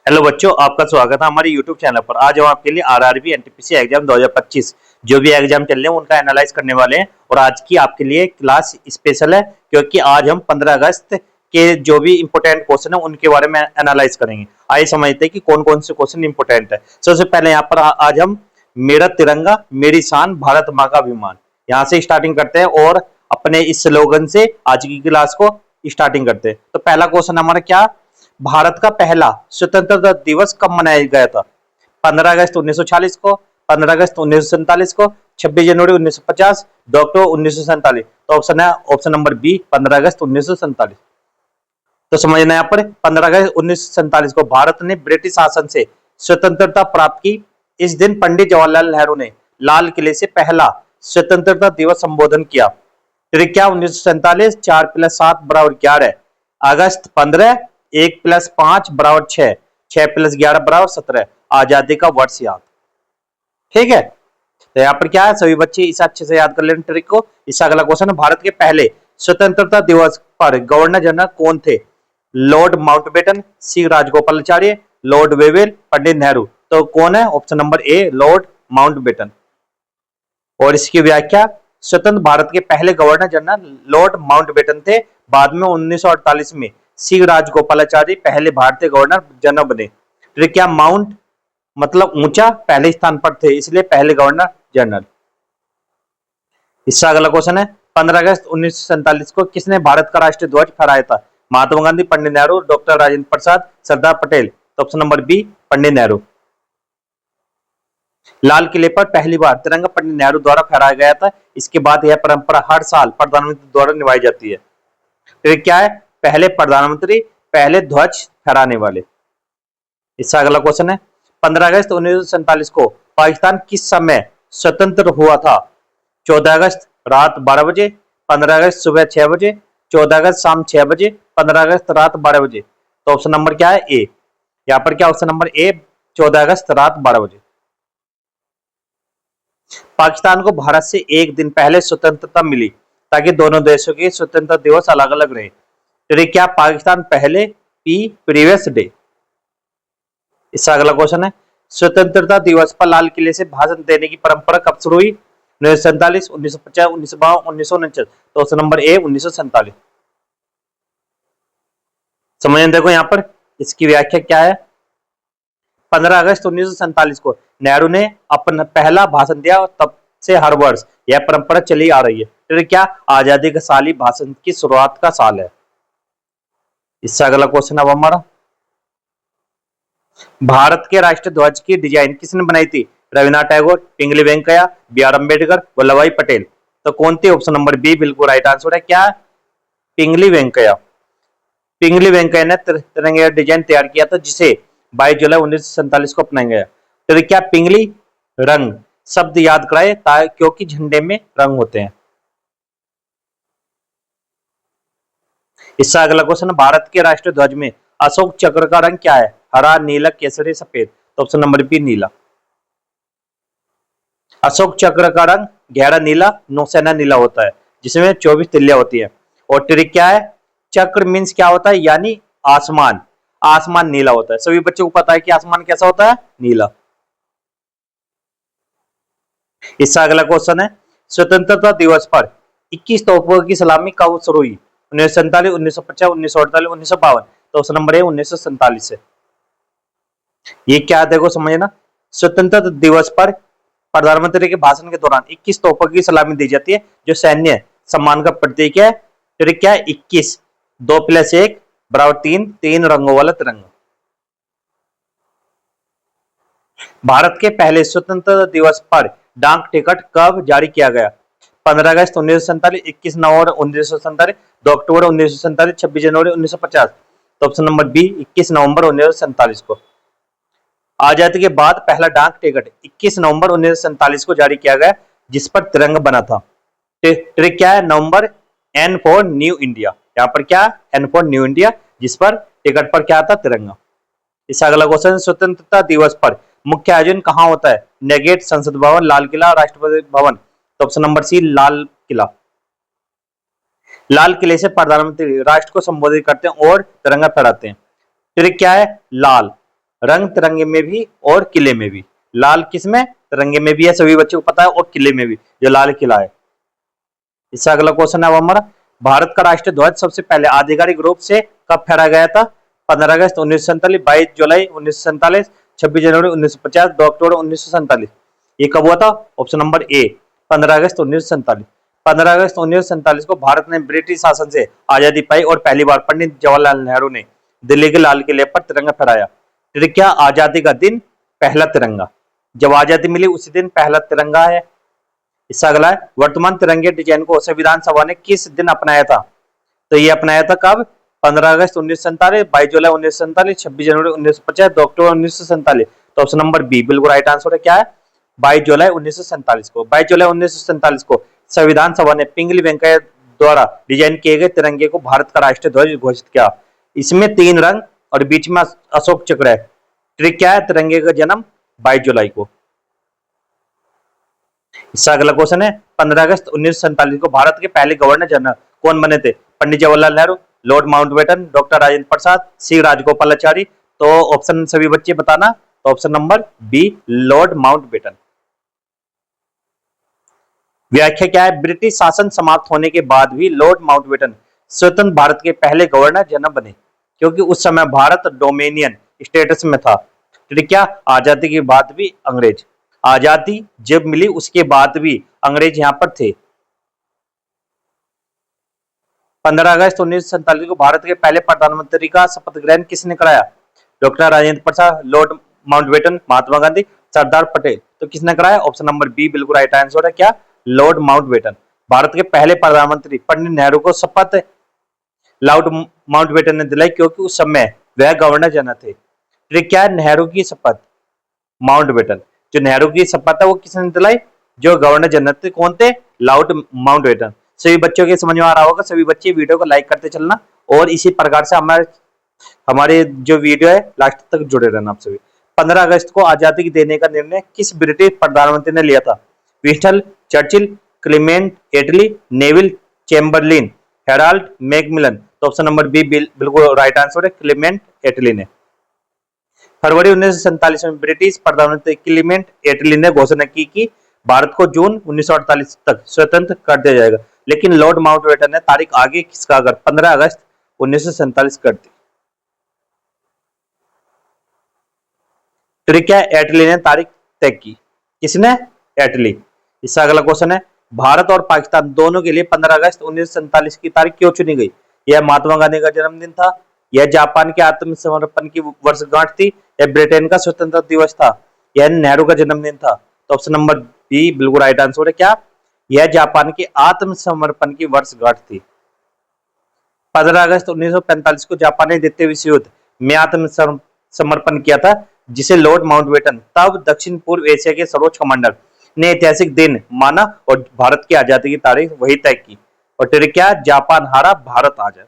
Hello बच्चों, आपका स्वागत है हमारे यूट्यूब चैनल पर। आज हम आपके लिए आरआरबी एनटीपीसी एग्जाम 2025 जो भी एग्जाम चल रहे हैं उनका एनालाइज करने वाले हैं। और आज की आपके लिए क्लास स्पेशल है क्योंकि आज हम 15 अगस्त के जो भी इंपोर्टेंट क्वेश्चन है उनके बारे में एनालाइज करेंगे। आइए समझते हैं कि कौन कौन से क्वेश्चन इंपोर्टेंट है। सबसे पहले यहाँ पर आज हम मेरा तिरंगा मेरी शान भारत माँ का अभिमान, यहाँ से स्टार्टिंग करते हैं और अपने इस स्लोगन से आज की क्लास को स्टार्टिंग करते हैं। तो पहला क्वेश्चन हमारा क्या, भारत का पहला स्वतंत्रता दिवस कब मनाया गया था? 15 अगस्त 1946 को, 15 अगस्त 1947 को, 26 जनवरी 1950, डॉक्टर 1947। तो ऑप्शन है ऑप्शन नंबर बी, 15 अगस्त 1947। तो समझना यहाँ पर 15 अगस्त 1947 को भारत ने ब्रिटिश शासन से स्वतंत्रता प्राप्त की। इस दिन पंडित जवाहरलाल नेहरू ने लाल किले से पहला स्वतंत्रता दिवस संबोधन किया। क्या 1947, 4 + 7 = 11, अगस्त 15, 1 + 5 = 6, 6 + 11 = 17, आजादी का वर्ष याद। ठीक है, तो यहाँ पर क्या है, सभी बच्चे इसे अच्छे से याद कर लेना ट्रिक को। इसका अगला क्वेश्चन है, भारत के पहले स्वतंत्रता दिवस पर गवर्नर जनरल कौन थे? लॉर्ड माउंटबेटन, सी राजगोपालाचार्य, लॉर्ड वेवेल, पंडित नेहरू। तो कौन है? Option number A, Lord Mountbatten. और इसकी व्याख्या, स्वतंत्र भारत के पहले गवर्नर जनरल लॉर्ड माउंटबेटन थे। बाद में 1948 में सी राजगोपालाचारी पहले भारतीय गवर्नर जनरल बने। तो क्या माउंट मतलब ऊंचा, पहले स्थान पर थे इसलिए पहले गवर्नर जनरल। इसका अगला क्वेश्चन है, 15 अगस्त 1947 को किसने भारत का राष्ट्रीय ध्वज फहराया था? महात्मा गांधी, पंडित नेहरू, डॉक्टर राजेंद्र प्रसाद, सरदार पटेल। तो option number B, Pandit Nehru. लाल किले पर पहली बार तिरंगा पंडित नेहरू द्वारा फहराया गया था। इसके बाद यह परंपरा हर साल प्रधानमंत्री द्वारा निभाई जाती है। तो क्या है, पहले प्रधानमंत्री, पहले ध्वज फहराने वाले। इसका अगला क्वेश्चन है, 15 अगस्त 1947 को पाकिस्तान किस समय स्वतंत्र हुआ था? 14 अगस्त रात 12 बजे, 15 अगस्त सुबह 6 बजे, 14 अगस्त शाम 6 बजे, 15 अगस्त रात 12 बजे। तो ऑप्शन नंबर क्या है? ए। यहाँ पर क्या ऑप्शन नंबर ए, 14 अगस्त रात 12 बजे। पाकिस्तान को भारत से एक दिन पहले स्वतंत्रता मिली ताकि दोनों देशों के स्वतंत्रता दिवस अलग अलग रहे। तो क्या पाकिस्तान पहले, पी प्रीवियस डे। इसका अगला क्वेश्चन है, स्वतंत्रता दिवस पर लाल किले से भाषण देने की परंपरा कब शुरू हुई? 1947, 1950, 1952, 1949। तो ऑप्शन नंबर ए, 1947। समझने देखो यहाँ पर इसकी व्याख्या क्या है। 15 अगस्त 1947 को नेहरू ने अपना पहला भाषण दिया और तब से हर वर्ष यह परंपरा चली आ रही है। तो क्या आजादी का साल ही भाषण की शुरुआत का साल है। इससे अगला क्वेश्चन अब हमारा, भारत के राष्ट्रीय ध्वज की डिजाइन किसने बनाई थी? रविन्द्रनाथ टैगोर, पिंगली वेंकैया, बी.आर. अम्बेडकर, वल्लभ भाई पटेल। तो कौन थी? ऑप्शन नंबर बी बिल्कुल राइट आंसर है। क्या? पिंगली वेंकैया। पिंगली वेंकैया ने तिरंगे का डिजाइन तैयार किया था जिसे 22 जुलाई 1947 को अपनाया गया। तो क्या पिंगली रंग शब्द याद कराए क्योंकि झंडे में रंग होते हैं। इसका अगला क्वेश्चन, भारत के राष्ट्रीय ध्वज में अशोक चक्र का रंग क्या है? हरा, नीला, केसरी, सफेद। तो ऑप्शन नंबर बी, नीला। अशोक चक्र का रंग गहरा नीला, नौसेना नीला होता है जिसमें 24 तिल्लियां होती है। और ट्रिक क्या है, चक्र मीन्स क्या होता है? यानी आसमान, आसमान नीला होता है। सभी बच्चों को पता है कि आसमान कैसा होता है? नीला। इसका अगला क्वेश्चन है, स्वतंत्रता दिवस पर 21 तोपों की सलामी कब शुरू हुई? 1947, 1950, 1948, 1952। तो ऑप्शन नंबर है 1947 से। ये क्या देखो समझना, स्वतंत्रता दिवस पर प्रधानमंत्री के भाषण के दौरान 21 तोपों की सलामी दी जाती है जो सैन्य सम्मान का प्रतीक है। ट्रिक क्या है, 21, 2 + 1 = 3, 3 रंगों वाला तिरंगा। भारत के पहले स्वतंत्रता दिवस पर डाक टिकट कब जारी किया गया? 15 अगस्त 1947, 21 नवंबर 1947, 2 अक्टूबर 1947, 26 जनवरी 1950। तो ऑप्शन नंबर बी, 21 नवंबर 1947 को। आजादी के बाद पहला डाक टिकट 21 नवंबर 1947 को जारी किया गया जिस पर तिरंगा बना था। ट्रिक क्या है, नवंबर, एन फॉर न्यू इंडिया। यहाँ पर क्या, एन फॉर न्यू इंडिया, जिस पर टिकट पर क्या था? तिरंगा। इसका अगला क्वेश्चन, स्वतंत्रता दिवस पर मुख्य आयोजन कहाँ होता है? नेगेट, संसद भवन, लाल किला, राष्ट्रपति भवन। तो option number C, Lal Qila. लाल किले से प्रधानमंत्री राष्ट्र को संबोधित करते हैं और तिरंगा फहराते हैं। ट्रिक क्या है, लाल रंग तिरंगे में भी और किले में भी। लाल किसमें? तिरंगे में भी है, सभी बच्चों को पता है, और किले में भी, जो लाल किला है। इससे अगला क्वेश्चन है वो हमारा, भारत का राष्ट्रीय ध्वज सबसे पहले आधिकारिक रूप से कब फहराया गया था? 15 अगस्त 1947, 22 जुलाई 1947, 26 जनवरी 1950, 2 अक्टूबर 1947। ये कब हुआ था? ऑप्शन नंबर ए, 15 अगस्त 1947। 15 अगस्त 1947 को भारत ने ब्रिटिश शासन से आजादी पाई और पहली बार पंडित जवाहरलाल नेहरू ने दिल्ली के लाल किले पर तिरंगा फहराया। फिर क्या? आजादी का दिन, पहला तिरंगा। जब आजादी मिली उसी दिन पहला तिरंगा है। इससे अगला है, वर्तमान तिरंगे डिजाइन को संविधान सभा ने किस दिन अपनाया था? तो ये अपनाया था कब? 15 अगस्त 1947, 22 जुलाई 1947, 26 जनवरी 1950, 2 अक्टूबर 1947। तो ऑप्शन नंबर बी बिल्कुल राइट आंसर है। क्या है? 22 जुलाई 1947 को। 22 जुलाई 1947 को संविधान सभा ने पिंगली वेंकैया द्वारा डिजाइन किए गए तिरंगे को भारत का राष्ट्रीय ध्वज घोषित किया। इसमें 3 रंग और बीच में अशोक चक्र है। ट्रिक क्या है? तिरंगे का जन्म 22 जुलाई को। इससे अगला क्वेश्चन है, 15 अगस्त 1947 को भारत के पहले गवर्नर जनरल कौन बने थे? Pandit Jawaharlal Nehru, lord Mountbatten, doctor Rajendra Prasad, C Rajagopalachari. तो ऑप्शन सभी बच्चे बताना। तो option number B Lord Mountbatten. व्याख्या क्या है? ब्रिटिश शासन समाप्त होने के बाद भी लॉर्ड माउंटबेटन स्वतंत्र भारत के पहले गवर्नर जनरल बने, क्योंकि उस समय भारत डोमिनियन स्टेटस में था। ठीक क्या? आजादी के बाद भी अंग्रेज, आजादी जब मिली उसके बाद भी अंग्रेज यहां पर थे। 15 अगस्त 1947 को भारत के पहले प्रधानमंत्री का शपथ ग्रहण किसने कराया? डॉक्टर राजेंद्र प्रसाद, लॉर्ड माउंटबेटन, महात्मा गांधी, सरदार पटेल। तो किसने कराया? ऑप्शन नंबर बी बिल्कुल राइट आंसर है। क्या? Lord Mountbatten. भारत के पहले प्रधानमंत्री पंडित नेहरू को शपथ लॉर्ड माउंटबेटन ने दिलाई, क्योंकि उस समय वह गवर्नर जनरल थे। ट्रिक क्या है? नेहरू की शपथ माउंटबेटन, जो नेहरू की शपथ है वो किसने दिलाई? जो गवर्नर जनरल थे। कौन थे? Lord Mountbatten. सभी बच्चों के समझ में आ रहा होगा। सभी बच्चे वीडियो को लाइक करते चलना और इसी प्रकार से हमारे हमारे जो वीडियो है लास्ट तक जुड़े रहना आप सभी। 15 अगस्त को आजादी देने का निर्णय किस ब्रिटिश प्रधानमंत्री ने लिया था? विंस्टन चर्चिल, क्लेमेंट एटली, नेविल चैम्बरलिन, हेराल्ड मैकमिलन। तो ऑप्शन नंबर बी बिल्कुल राइट आंसर है, क्लेमेंट एटली ने। फरवरी 1947 में ब्रिटिश प्रधानमंत्री क्लेमेंट एटली ने घोषणा की कि भारत को जून 1948 तक स्वतंत्र कर दिया जाएगा, लेकिन लॉर्ड माउंटबेटन ने तारीख आगे खिसका कर 15 अगस्त 1947 कर दी। फिर क्या? एटली ने तारीख तय की। किसने? एटली। इससे अगला क्वेश्चन है, भारत और पाकिस्तान दोनों के लिए 15 अगस्त 1947 की तारीख क्यों चुनी गई? यह महात्मा गांधी का जन्मदिन था, यह जापान के आत्मसमर्पण की वर्षगांठ थी, यह ब्रिटेन का स्वतंत्रता दिवस था, यह नेहरू का जन्मदिन था। तो ऑप्शन नंबर बी बिल्कुल राइट आंसर है। क्या? यह जापान के आत्मसमर्पण की वर्षगांठ थी। 15 अगस्त 1945 को जापान ने द्वितीय विश्व युद्ध में आत्मसमर्पण किया था, जिसे लॉर्ड माउंटबेटन, तब दक्षिण पूर्व एशिया के सर्वोच्च कमांडर, ने ऐतिहासिक दिन माना और भारत की आजादी की तारीख वही तय की। और फिर क्या? जापान हारा, भारत आ जाए।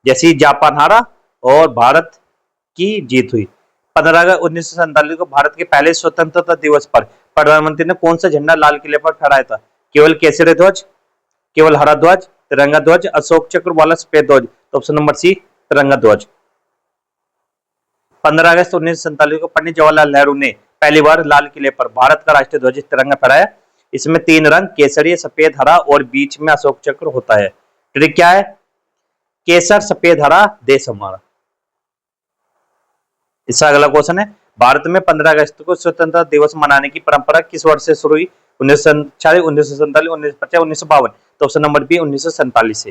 जैसे ही जापान हारा और भारत की जीत हुई। 15 अगस्त 1947 को भारत के पहले स्वतंत्रता दिवस पर प्रधानमंत्री ने कौन सा झंडा लाल किले पर फहराया था? केवल केसरी ध्वज, केवल हरा ध्वज, तिरंगा ध्वज, अशोक चक्र वाला सफेद ध्वज। तो ऑप्शन नंबर सी तिरंगा ध्वज। 15 अगस्त 1947 को पंडित जवाहरलाल नेहरू ने पहली बार लाल किले पर भारत का राष्ट्रीय ध्वज तिरंगा फहराया। इसमें 3 रंग केसरी, सफेद, हरा और बीच में अशोक चक्र होता है। ट्रिक क्या है? केसर, सफेद, हरा, देश हमारा। इसका अगला क्वेश्चन है, भारत में 15 अगस्त को स्वतंत्रता दिवस मनाने की परंपरा किस वर्ष से शुरू हुई? 1947, 1947, 1950, 1952। तो ऑप्शन नंबर बी 1947 से।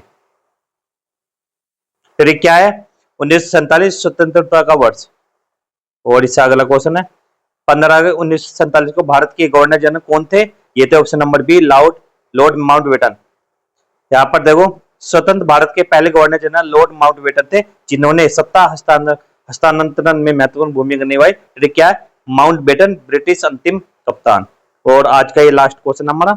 फिर क्या है? 1947 स्वतंत्रता का वर्ष। और इससे अगला क्वेश्चन है, 15 अगस्त 1947 को भारत के गवर्नर जनरल कौन थे? ये थे option number B Lord Mountbatten. यहाँ पर देखो, स्वतंत्र भारत के पहले गवर्नर जनरल लॉर्ड माउंटबेटन थे, जिन्होंने सत्ता हस्तांतरण में महत्वपूर्ण भूमिका निभाई। क्या है? माउंटबेटन ब्रिटिश अंतिम कप्तान। और आज का ये लास्ट क्वेश्चन हमारा,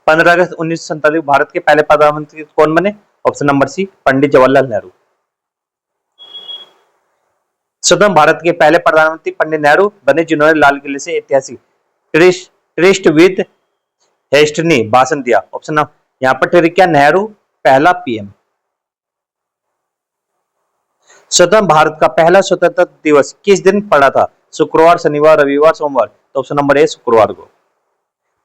15 अगस्त 1947 भारत के पहले प्रधानमंत्री कौन बने? ऑप्शन नंबर सी पंडित जवाहरलाल नेहरू। स्वतंत्र भारत के पहले प्रधानमंत्री पंडित नेहरू बने, जिन्होंने लाल किले से ऐतिहासिक ट्रिस्ट विद हेस्टनी भाषण दिया। ऑप्शन यहाँ पर क्या? नेहरू पहला पीएम। स्वतंत्र भारत का पहला स्वतंत्रता दिवस किस दिन पड़ा था? शुक्रवार, शनिवार, रविवार, सोमवार। तो ऑप्शन नंबर ए शुक्रवार को।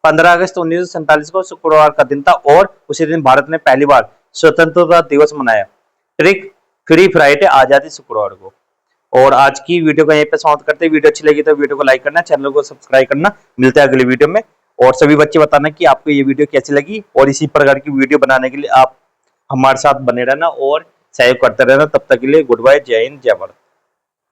15 अगस्त 1947 को शुक्रवार का दिन था और उसी दिन भारत ने पहली बार स्वतंत्रता दिवस मनाया। ट्रिक फ्री फ्राइडे, आजादी शुक्रवार को। और आज की वीडियो को यहीं पे समाप्त करते हैं। वीडियो अच्छी लगी तो वीडियो को लाइक करना, चैनल को सब्सक्राइब करना। मिलते हैं अगली वीडियो में। और सभी बच्चे बताना कि आपको ये वीडियो कैसी लगी, और इसी प्रकार की वीडियो बनाने के लिए आप हमारे साथ बने रहना और सहयोग करते रहना। तब तक के लिए गुड बाय, जय हिंद, जय भारत।